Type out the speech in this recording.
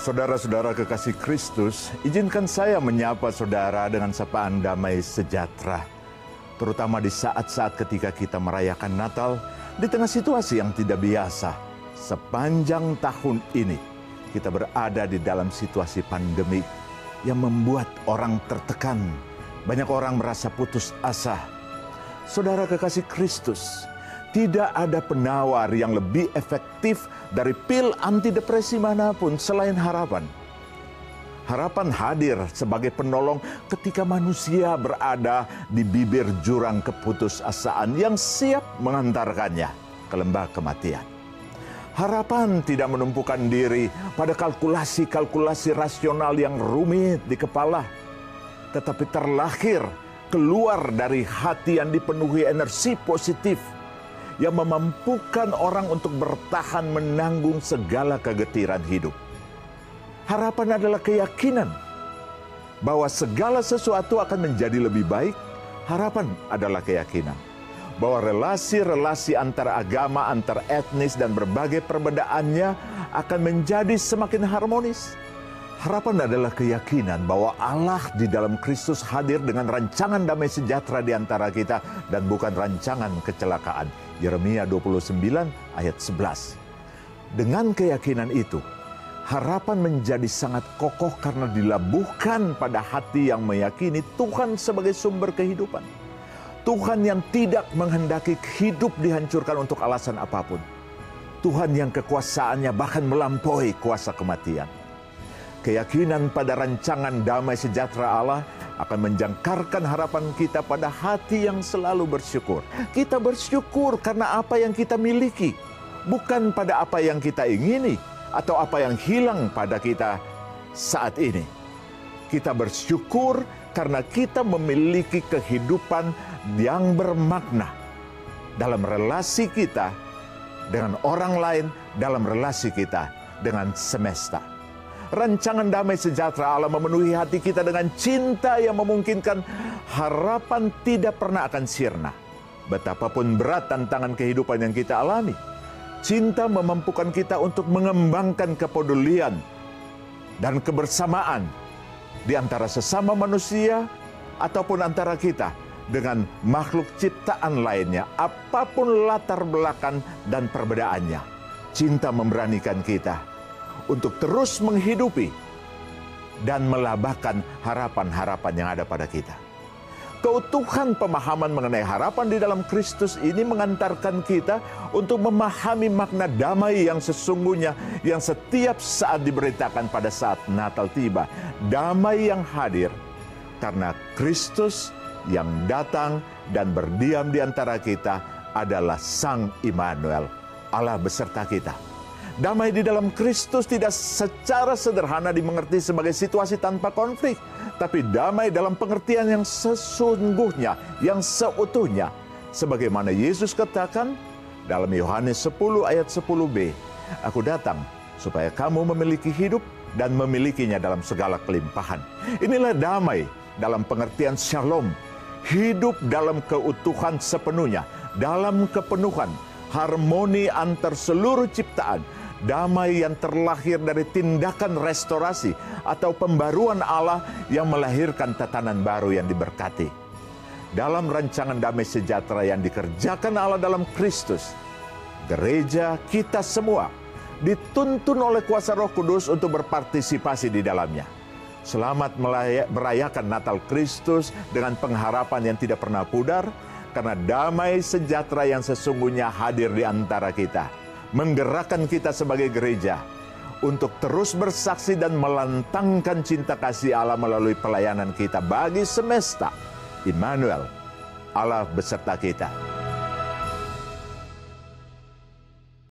Saudara-saudara kekasih Kristus, izinkan saya menyapa saudara dengan sapaan damai sejahtera. Terutama di saat-saat ketika kita merayakan Natal, di tengah situasi yang tidak biasa. Sepanjang tahun ini, kita berada di dalam situasi pandemi yang membuat orang tertekan. Banyak orang merasa putus asa. Saudara kekasih Kristus, tidak ada penawar yang lebih efektif dari pil antidepresi manapun selain harapan. Harapan hadir sebagai penolong ketika manusia berada di bibir jurang keputusasaan yang siap mengantarkannya ke lembah kematian. Harapan tidak menumpukan diri pada kalkulasi-kalkulasi rasional yang rumit di kepala, tetapi terlahir keluar dari hati yang dipenuhi energi positif yang memampukan orang untuk bertahan menanggung segala kegetiran hidup. Harapan adalah keyakinan bahwa segala sesuatu akan menjadi lebih baik. Harapan adalah keyakinan bahwa relasi-relasi antara agama, antar etnis, dan berbagai perbedaannya akan menjadi semakin harmonis. Harapan adalah keyakinan bahwa Allah di dalam Kristus hadir dengan rancangan damai sejahtera di antara kita dan bukan rancangan kecelakaan. Yeremia 29 ayat 11. Dengan keyakinan itu, harapan menjadi sangat kokoh karena dilabuhkan pada hati yang meyakini Tuhan sebagai sumber kehidupan. Tuhan yang tidak menghendaki hidup dihancurkan untuk alasan apapun. Tuhan yang kekuasaannya bahkan melampaui kuasa kematian. Keyakinan pada rancangan damai sejahtera Allah akan menjangkarkan harapan kita pada hati yang selalu bersyukur. Kita bersyukur karena apa yang kita miliki, bukan pada apa yang kita ingini atau apa yang hilang pada kita saat ini. Kita bersyukur karena kita memiliki kehidupan yang bermakna dalam relasi kita dengan orang lain, dalam relasi kita dengan semesta. Rancangan damai sejahtera Allah memenuhi hati kita dengan cinta yang memungkinkan harapan tidak pernah akan sirna. Betapapun berat tantangan kehidupan yang kita alami, cinta memampukan kita untuk mengembangkan kepedulian dan kebersamaan di antara sesama manusia ataupun antara kita dengan makhluk ciptaan lainnya, apapun latar belakang dan perbedaannya. Cinta memberanikan kita untuk terus menghidupi dan melabahkan harapan-harapan yang ada pada kita. Keutuhan pemahaman mengenai harapan di dalam Kristus ini mengantarkan kita untuk memahami makna damai yang sesungguhnya yang setiap saat diberitakan pada saat Natal tiba. Damai yang hadir karena Kristus yang datang dan berdiam di antara kita adalah Sang Immanuel, Allah beserta kita. Damai di dalam Kristus tidak secara sederhana dimengerti sebagai situasi tanpa konflik, tapi damai dalam pengertian yang sesungguhnya, yang seutuhnya. Sebagaimana Yesus katakan dalam Yohanes 10 ayat 10b, "Aku datang supaya kamu memiliki hidup dan memilikinya dalam segala kelimpahan." Inilah damai dalam pengertian shalom, hidup dalam keutuhan sepenuhnya, dalam kepenuhan, harmoni antar seluruh ciptaan. Damai yang terlahir dari tindakan restorasi atau pembaruan Allah yang melahirkan tatanan baru yang diberkati. Dalam rancangan damai sejahtera yang dikerjakan Allah dalam Kristus, gereja kita semua dituntun oleh kuasa Roh Kudus untuk berpartisipasi di dalamnya. Selamat merayakan Natal Kristus dengan pengharapan yang tidak pernah pudar, karena damai sejahtera yang sesungguhnya hadir di antara kita, menggerakkan kita sebagai gereja untuk terus bersaksi dan melantangkan cinta kasih Allah melalui pelayanan kita bagi semesta. Immanuel, Allah beserta kita.